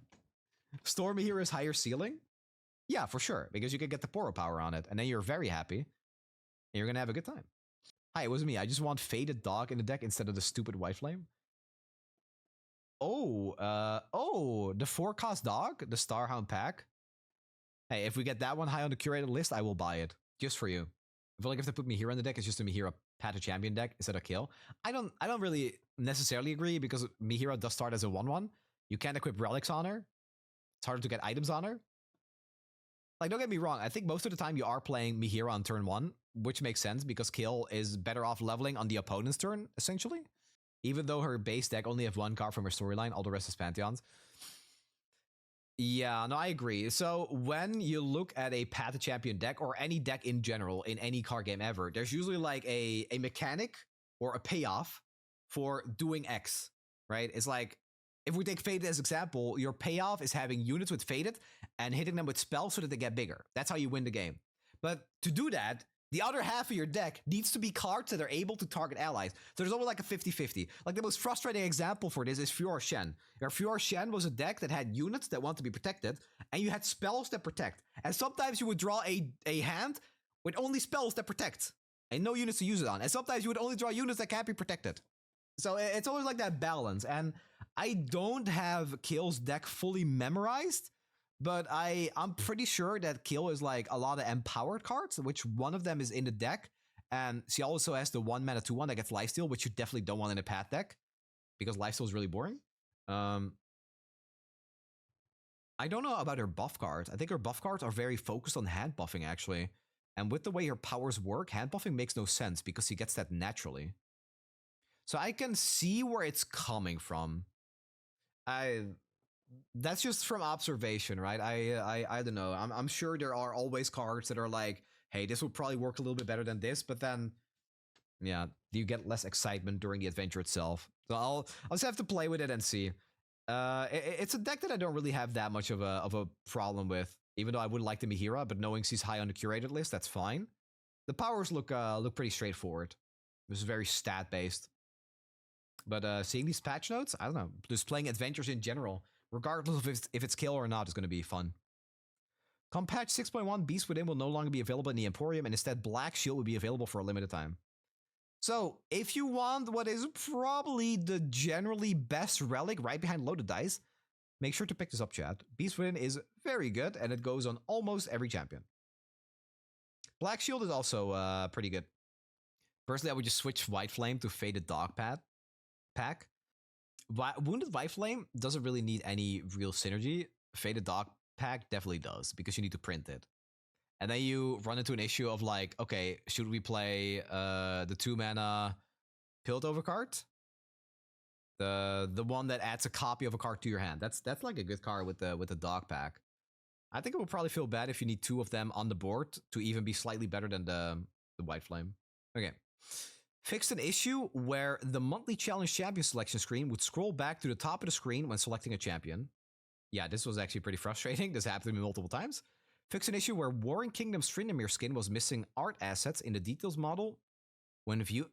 Store Mihira's higher ceiling? Yeah, for sure, because you can get the Poro power on it, and then you're very happy, and you're gonna have a good time. Hi, it was me. I just want Faded Dog in the deck instead of the stupid White Flame. Oh, the 4-cost dog, the Starhound pack. Hey, if we get that one high on the curated list, I will buy it. Just for you. I feel like if they put Mihira in the deck, it's just a Mihira Pata Champion deck instead of Kayle. I don't really necessarily agree, because Mihira does start as a 1/1. You can't equip relics on her. It's harder to get items on her. Like, don't get me wrong, I think most of the time you are playing Mihira on turn 1, which makes sense because Kayle is better off leveling on the opponent's turn, essentially. Even though her base deck only have 1 card from her storyline, all the rest is Pantheons. Yeah, no, I agree. So when you look at a Path to Champion deck, or any deck in general, in any card game ever, there's usually like a mechanic or a payoff for doing X, right? It's like, if we take Faded as example, your payoff is having units with Faded and hitting them with spells so that they get bigger. That's how you win the game. But to do that, the other half of your deck needs to be cards that are able to target allies. So there's always like a 50-50. Like, the most frustrating example for this is Furor Shen. Your Furor Shen was a deck that had units that want to be protected, and you had spells that protect. And sometimes you would draw a hand with only spells that protect, and no units to use it on. And sometimes you would only draw units that can't be protected. So it's always like that balance. And I don't have Kayle's deck fully memorized, but I'm pretty sure that Kayle is like a lot of empowered cards, which one of them is in the deck. And she also has the 1-mana 2/1 that gets lifesteal, which you definitely don't want in a Path deck, because lifesteal is really boring. I don't know about her buff cards. I think her buff cards are very focused on hand buffing, actually. And with the way her powers work, hand buffing makes no sense because she gets that naturally. So I can see where it's coming from. That's just from observation, right? I don't know. I'm sure there are always cards that are like, hey, this would probably work a little bit better than this, but then, yeah, you get less excitement during the adventure itself. So I'll just have to play with it and see. It's a deck that I don't really have that much of a problem with, even though I would like the Mihira, but knowing she's high on the curated list, that's fine. The powers look pretty straightforward. This is very stat based. But seeing these patch notes, I don't know. Just playing adventures in general, regardless of if it's Kayle or not, is going to be fun. Come patch 6.1, Beast Within will no longer be available in the Emporium, and instead Black Shield will be available for a limited time. So, if you want what is probably the generally best relic right behind Loaded Dice, make sure to pick this up, chat. Beast Within is very good, and it goes on almost every champion. Black Shield is also pretty good. Personally, I would just switch White Flame to Faded Dog Pack. Wounded White Flame doesn't really need any real synergy. Faded Dog Pack definitely does, because you need to print it. And then you run into an issue of like, okay, should we play the 2-mana Piltover card? The one that adds a copy of a card to your hand. That's like a good card with the Dog Pack. I think it would probably feel bad if you need 2 of them on the board to even be slightly better than the White Flame. Okay. Fixed an issue where the monthly challenge champion selection screen would scroll back to the top of the screen when selecting a champion. Yeah, this was actually pretty frustrating. This happened to me multiple times. Fix an issue where Warring Kingdom's Snnuy skin was missing art assets in the details model when viewed.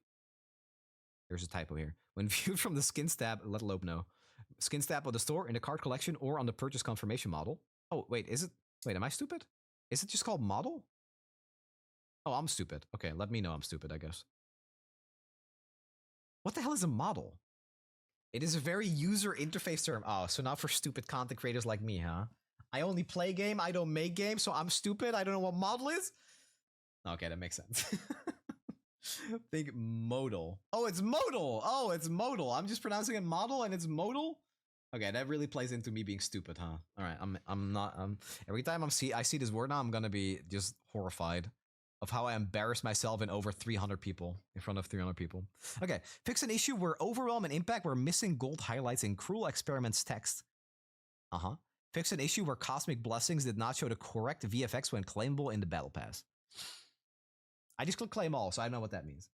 There's a typo here. When viewed from the skin stab, let Lope know. Skin stab on the store, in the card collection, or on the purchase confirmation model. Oh, wait, is it? Wait, am I stupid? Is it just called model? Oh, I'm stupid. Okay, let me know I'm stupid, I guess. What the hell is a model? It is a very user interface term. Oh, so not for stupid content creators like me, huh? I only play game, I don't make games, so I'm stupid. I don't know what model is. Okay, that makes sense. Think modal. Oh, it's modal. Oh, it's modal. I'm just pronouncing it model and it's modal. Okay, that really plays into me being stupid, huh? All right, I'm not. Every time I see this word now, I'm gonna be just horrified of how I embarrass myself in over 300 people, in front of 300 people. Okay, fix an issue where Overwhelm and Impact were missing gold highlights in Cruel Experiments text. Fix an issue where Cosmic Blessings did not show the correct VFX when claimable in the Battle Pass. I just click claim all, so I know what that means.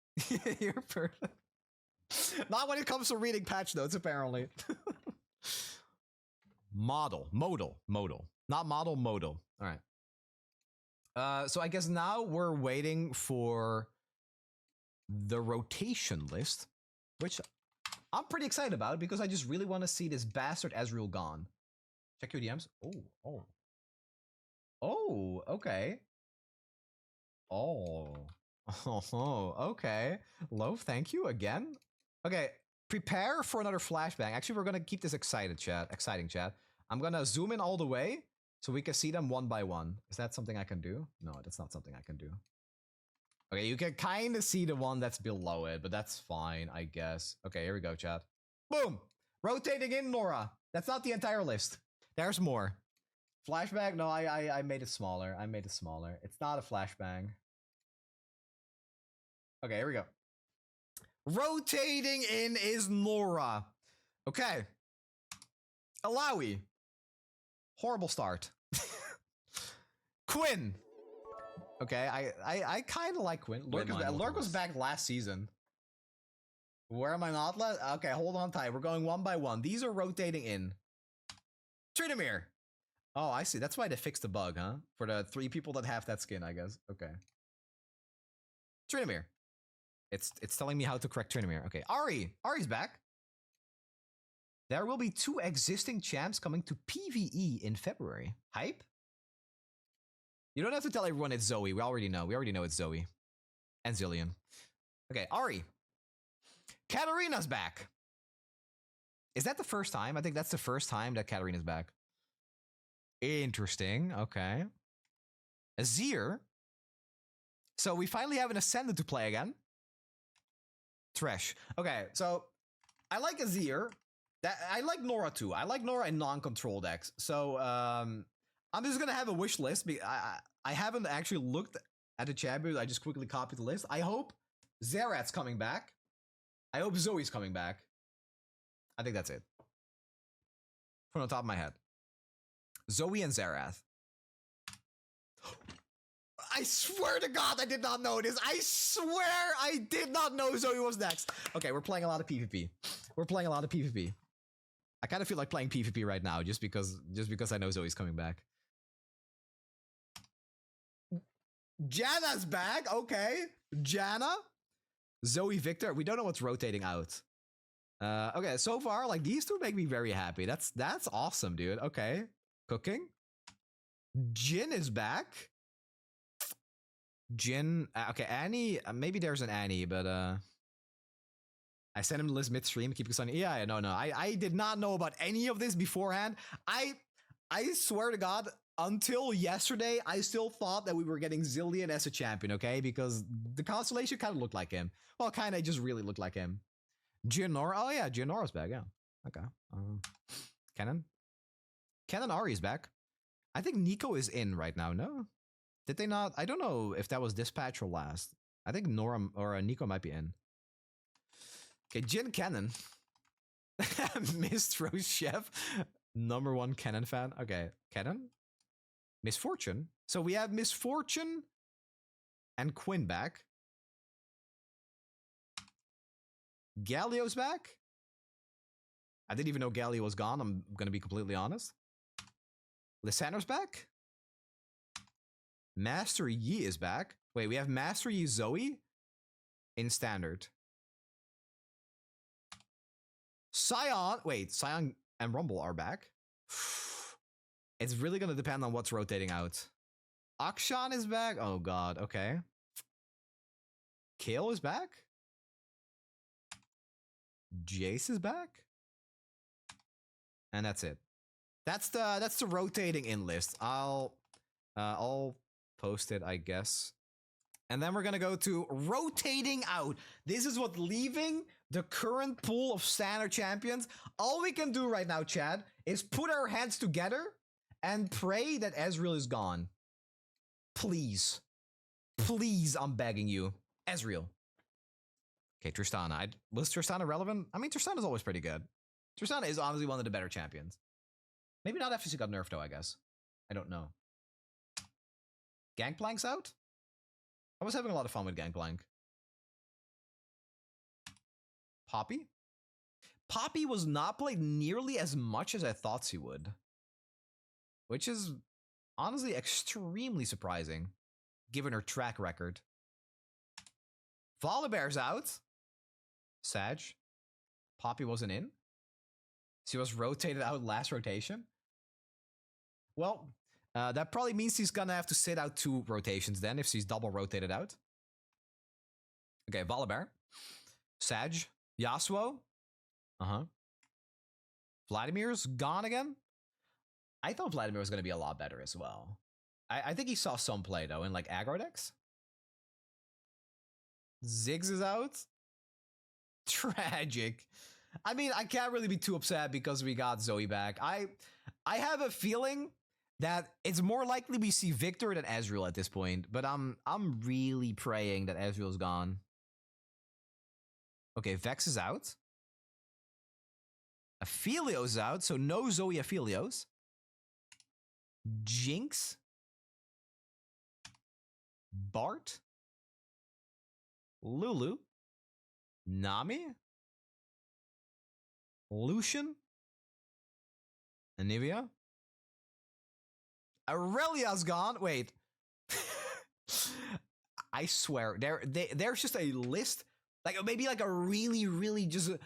You're perfect. Not when it comes to reading patch notes, apparently. Modal. Not model, modal. All right. So I guess now we're waiting for the rotation list, which I'm pretty excited about because I just really want to see this bastard Ezreal gone. Check your DMs. Oh, okay. Oh, okay. Loaf, thank you again. Okay, prepare for another flashbang. Actually, we're gonna keep this exciting, chat. I'm gonna zoom in all the way so we can see them one by one. Is that something I can do? No, that's not something I can do. Okay, you can kind of see the one that's below it, but that's fine, I guess. Okay, here we go, chat. Boom! Rotating in, Nora. That's not the entire list. There's more. Flashbang? No, I made it smaller. I made it smaller. It's not a flashbang. Okay, here we go. Rotating in is Nora. Okay. Alawi. Horrible start. Quinn. Okay, I kind of like Quinn. Lurk was back last season. Where am I not? Okay, hold on tight. We're going one by one. These are rotating in. Tryndamere. Oh, I see. That's why they fixed the bug, huh? For the 3 people that have that skin, I guess. Okay. Tryndamere. It's telling me how to correct Tryndamere. Okay, Ari. Ari's back. There will be 2 existing champs coming to PVE in February. Hype? You don't have to tell everyone it's Zoe. We already know. We already know it's Zoe. And Zillion. Okay, Ari. Katarina's back. Is that the first time? I think that's the first time that Katarina's back. Interesting. Okay. Azir. So we finally have an Ascendant to play again. Thresh. Okay, so I like Azir. I like Nora too. I like Nora in non-control decks. So I'm just gonna have a wish list. I haven't actually looked at the champions. I just quickly copied the list. I hope Zerat's coming back. I hope Zoe's coming back. I think that's it. From the top of my head. Zoe and Zerath. I swear to God, I did not know this. I swear I did not know Zoe was next. Okay, we're playing a lot of PvP. We're playing a lot of PvP. I kind of feel like playing PvP right now just because I know Zoe's coming back. Janna's back. Okay. Janna. Zoe Victor. We don't know what's rotating out. Okay, so far, like, these two make me very happy. That's awesome, dude. Okay. Cooking. Jin is back. Jin. Okay, Annie. Maybe there's an Annie, but I sent him the list midstream. Keep us on. Yeah, no. I did not know about any of this beforehand. I swear to God, until yesterday, I still thought that we were getting Zillion as a champion, okay? Because the constellation kind of looked like him. Well, kind of just really looked like him. Gianora. Oh, yeah, Gianora's back, yeah. Okay. Kennen. Kennen Ari is back. I think Nico is in right now, no? Did they not? I don't know if that was dispatch or last. I think Nora or Nico might be in. Okay, Jin Kennen. Mist Rose Chef. #1 Kennen fan. Okay, Kennen. Misfortune. So we have Misfortune and Quinn back. Galio's back. I didn't even know Galio was gone. I'm going to be completely honest. Lysandro's back. Master Yi is back. Wait, we have Master Yi Zoe in standard. Sion. Wait, Sion and Rumble are back. It's really going to depend on what's rotating out. Akshan is back. Oh, God. Okay. Kayle is back. Jace is back. And that's it. That's the rotating in list. I'll post it, I guess. And then we're going to go to rotating out. This is what leaving the current pool of standard champions. All we can do right now, Chad, is put our hands together and pray that Ezreal is gone. Please. Please, I'm begging you. Ezreal. Okay, Tristana. Was Tristana relevant? I mean, Tristana's always pretty good. Tristana is honestly one of the better champions. Maybe not after she got nerfed, though, I guess. I don't know. Gangplank's out? I was having a lot of fun with Gangplank. Poppy? Poppy was not played nearly as much as I thought she would. Which is honestly extremely surprising, given her track record. Volibear's out. Sag. Poppy wasn't in. She was rotated out last rotation. Well, that probably means she's gonna have to sit out 2 rotations then if she's double rotated out. Okay, Volibear. Sag. Yasuo. Vladimir's gone again. I thought Vladimir was going to be a lot better as well. I think he saw some play, though, in, like, aggro decks. Ziggs is out. Tragic. I mean, I can't really be too upset because we got Zoe back. I have a feeling that it's more likely we see Victor than Ezreal at this point, but I'm really praying that Ezreal's gone. Okay, Vex is out. Aphelios out, so no Zoe Aphelios. Jinx. Bart. Lulu. Nami. Lucian. Anivia. Aurelia's gone. Wait. I swear, there's just a list, like maybe like a really just a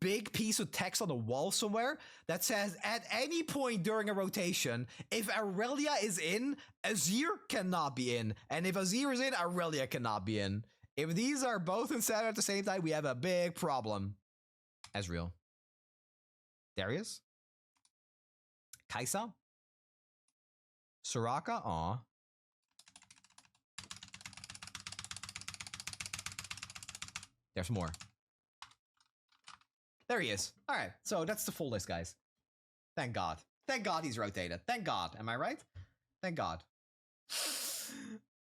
big piece of text on the wall somewhere that says at any point during a rotation, if Aurelia is in, Azir cannot be in. And if Azir is in, Aurelia cannot be in. If these are both in center at the same time, we have a big problem. Ezreal. Darius. Kaisa. Soraka. Aw. There's more. There he is. All right, so that's the full list, guys. Thank God. Thank God he's rotated. Thank God. Am I right? Thank God.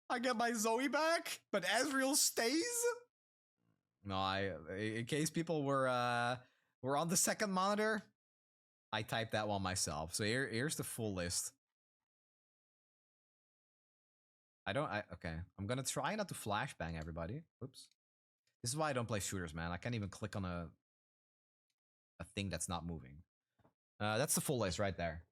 I get my Zoe back, but Ezreal stays? No, in case people were on the second monitor, I typed that one myself. So here's the full list. Okay. I'm gonna try not to flashbang everybody. Oops. This is why I don't play shooters, man. I can't even click on a thing that's not moving. That's the full list right there.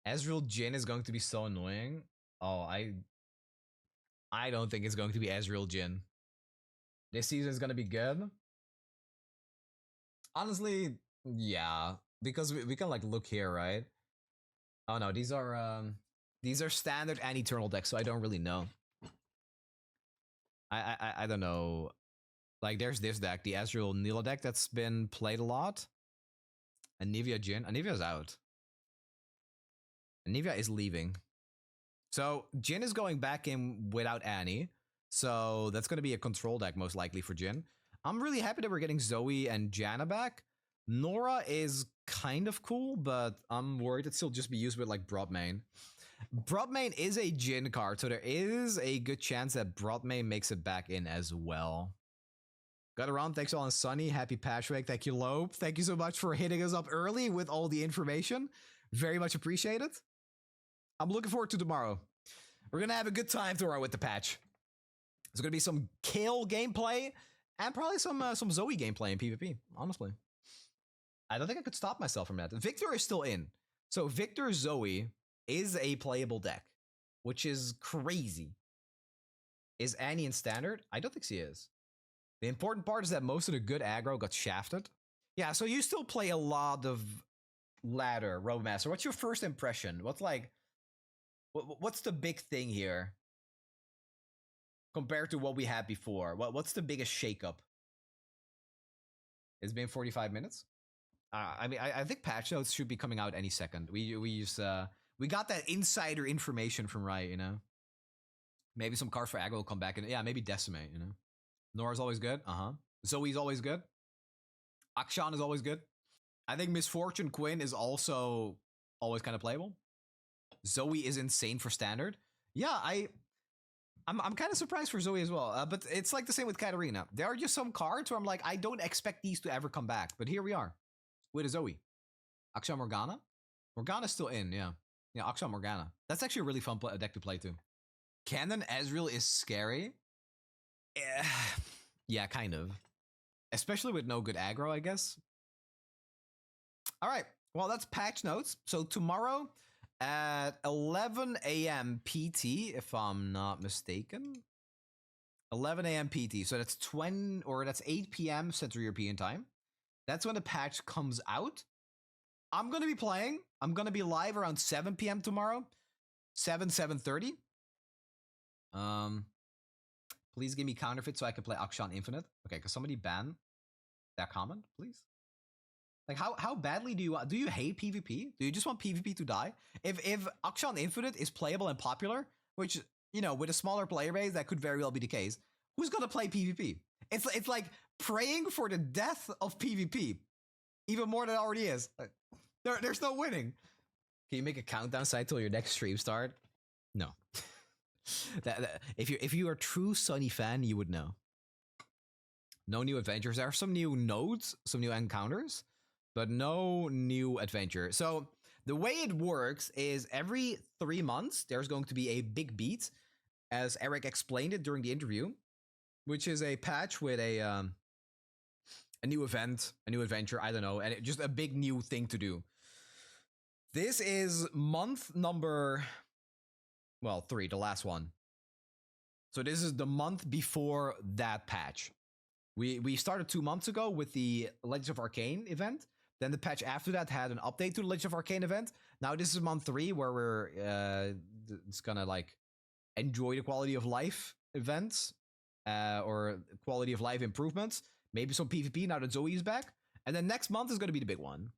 Ezreal Jhin is going to be so annoying. Oh, I don't think it's going to be Ezreal Jhin. This season is gonna be good. Honestly, yeah. Because we can like look here, right? Oh no, these are standard and eternal decks, so I don't really know. I don't know. Like there's this deck, the Ezreal Nila deck that's been played a lot. Anivia Jhin. Anivia's out. Anivia is leaving. So Jhin is going back in without Annie. So that's going to be a control deck most likely for Jhin. I'm really happy that we're getting Zoe and Janna back. Nora is kind of cool, but I'm worried it'll still just be used with like Broadmain. Broadmain is a Jhin card, so there is a good chance that Broadmain makes it back in as well. Got around. Thanks all on Sunny. Happy patch week. Thank you, Lope. Thank you so much for hitting us up early with all the information. Very much appreciated. I'm looking forward to tomorrow. We're going to have a good time tomorrow with the patch. There's going to be some Kayle gameplay and probably some Zoe gameplay in PvP, honestly. I don't think I could stop myself from that. Victor is still in. So Victor Zoe is a playable deck, which is crazy. Is Annie in standard? I don't think she is. The important part is that most of the good aggro got shafted. Yeah, so you still play a lot of ladder, Roadmaster. What's your first impression? What's the big thing here compared to what we had before? What's the biggest shakeup? It's been 45 minutes. I mean, I think patch notes should be coming out any second. We got that insider information from Riot, you know. Maybe some cards for aggro will come back, and yeah, maybe Decimate, you know. Nora's always good. Zoe's always good. Akshan is always good. I think Misfortune Quinn is also always kind of playable. Zoe is insane for standard. Yeah, I'm kind of surprised for Zoe as well. But it's like the same with Katarina. There are just some cards where I'm like, I don't expect these to ever come back. But here we are with a Zoe. Akshan Morgana. Morgana's still in, yeah. Yeah, Akshan Morgana. That's actually a really fun deck to play too. Canon Ezreal is scary. Yeah, kind of. Especially with no good aggro, I guess. All right. Well, that's patch notes. So tomorrow at 11 a.m. PT, if I'm not mistaken. 11 a.m. PT. So that's 8 p.m. Central European time. That's when the patch comes out. I'm going to be playing. I'm going to be live around 7 p.m. tomorrow. 7:30. Please give me counterfeit so I can play Akshan Infinite. Okay, can somebody ban that comment, please? Like, how badly do you hate PvP? Do you just want PvP to die? If Akshan Infinite is playable and popular, which, you know, with a smaller player base, that could very well be the case, who's gonna play PvP? It's like praying for the death of PvP, even more than it already is. Like, there's no winning. Can you make a countdown site till your next stream start? No. If you are a true Sunny fan, you would know. No new adventures. There are some new nodes, some new encounters, but no new adventure. So the way it works is every 3 months, there's going to be a big beat, as Eric explained it during the interview, which is a patch with a new event, a new adventure, I don't know, and just a big new thing to do. This is month number, well, 3, the last one. So this is the month before that patch. We started 2 months ago with the Legends of Arcane event. Then the patch after that had an update to the Legends of Arcane event. Now this is month 3 where we're it's gonna like enjoy the quality of life events or quality of life improvements. Maybe some PvP now that Zoe is back. And then next month is gonna be the big one.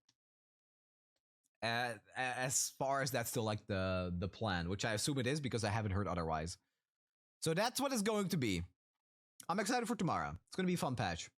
As far as that's still like the plan, which I assume it is because I haven't heard otherwise. So that's what it's going to be. I'm excited for tomorrow. It's going to be a fun patch.